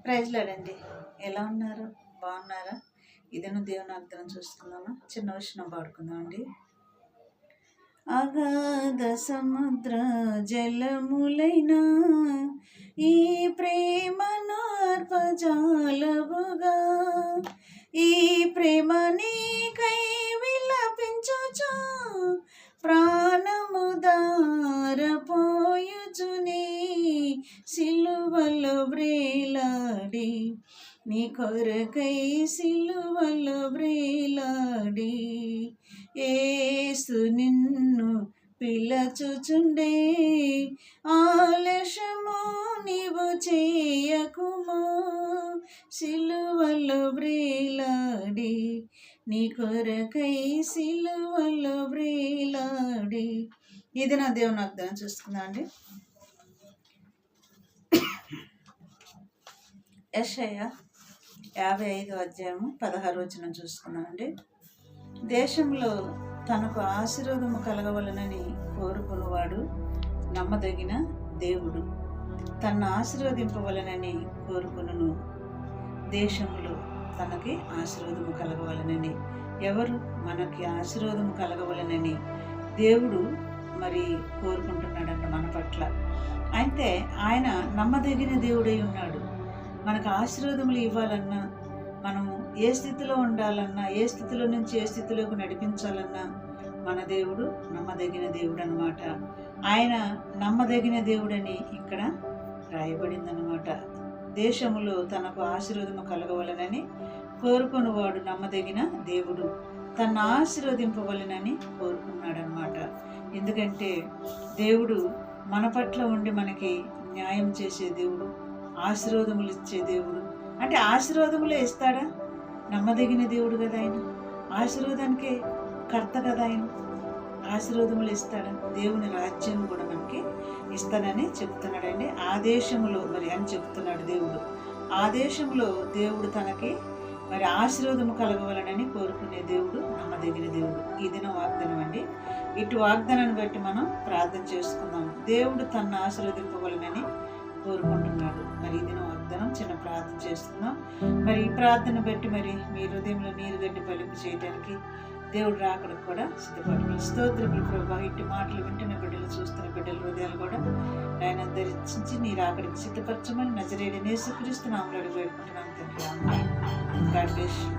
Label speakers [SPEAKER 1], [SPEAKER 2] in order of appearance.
[SPEAKER 1] Praise లాడండి. ఎలా ఉన్నారు? బాగున్నారా? ఇదేను దేవుని వాగ్దానం చూసుకుందామా? చిన్న విషయం పాడుకుందాం అండి. అగాధ సముద్ర జలములైనా ఈ ప్రేమ నార్పజాలవుగా, ఈ ప్రేమ నీకై విలపించుచు ప్రాణము దారపోయుచుని సిలువలో వ్రేలాడి, నీ కొరకై సిలువలో వ్రేలాడి యేసు నిన్ను పిలచుచుండే, ఆలస్యము నీవు చేయకుము, సిలువలో వ్రేలాడి నీ కొరకై సిలువలో వ్రేలాడి. ఇది నా దేవుని వాగ్దానం చూసుకుందాం అండి. యెషయా 55వ అధ్యాయము 16వ వచనం చూసుకున్నామండి. దేశంలో తనకు ఆశీర్వాదము కలగవలనని కోరుకున్నవాడు నమ్మదగిన దేవుడు, తన్ను ఆశీర్వదింపవలనని కోరుకును. దేశంలో తనకి ఆశీర్వాదము కలగవలనని, ఎవరు మనకి ఆశీర్వాదము కలగవలనని దేవుడు మరి కోరుకుంటున్నాడంట మన పట్ల. అయితే ఆయన నమ్మదగిన దేవుడై ఉన్నాడు. మనకు ఆశీర్వాదములు ఇవ్వాలన్నా, మనము ఏ స్థితిలో ఉండాలన్నా, ఏ స్థితిలో నుంచి ఏ స్థితిలోకి నడిపించాలన్నా మన దేవుడు నమ్మదగిన దేవుడు అనమాట. ఆయన నమ్మదగిన దేవుడని ఇక్కడ రాయబడిందనమాట. దేశములో తనకు ఆశీర్వాదము కలగవలనని కోరుకునేవాడు నమ్మదగిన దేవుడు, తను ఆశీర్వదింపవలనని కోరుకున్నాడనమాట. ఎందుకంటే దేవుడు మన పట్ల ఉండి మనకి న్యాయం చేసే దేవుడు, ఆశీర్వాదములు ఇచ్చే దేవుడు. అంటే ఆశీర్వాదములే ఇస్తాడా? నమ్మదగిన దేవుడు కదా ఆయన, ఆశీర్వాదానికే కర్త కదా ఆయన, ఆశీర్వాదములు ఇస్తాడా? దేవుని రాజ్యం కూడా మనకి ఇస్తానని చెప్తున్నాడండి. ఆ దేశంలో మరి అని చెప్తున్నాడు దేవుడు. ఆ దేశంలో దేవుడు తనకి మరి ఆశీర్వాదము కలగవలనని కోరుకునే దేవుడు, నమ్మదగిన దేవుడు. ఈ దినం వాగ్దానం అండి. ఇటు వాగ్దానాన్ని బట్టి మనం ప్రార్థన చేసుకుందాం. దేవుడు తనను ఆశీర్వదింపవలనని కోరుకుంటున్నాడు. మరి ఇది వాగ్దానం, చిన్న ప్రార్థన చేస్తున్నాం. మరి ఈ ప్రార్థన బట్టి మరి మీ హృదయంలో నీరు గడ్డి పలింపు చేయడానికి దేవుడు రాకడానికి కూడా సిద్ధపడుతుంది. స్తోత్రములు ప్రభా. ఇట్టి మాటలు వింటున్న బిడ్డలు, చూస్తున్న బిడ్డల హృదయాలు కూడా ఆయన ధరించి నీ రాకడికి సిద్ధపరచమని నజరేయుడైన యేసుక్రీస్తు నామములో వేడుకుంటున్నాను తండ్రి. ఆమేన్. God bless you.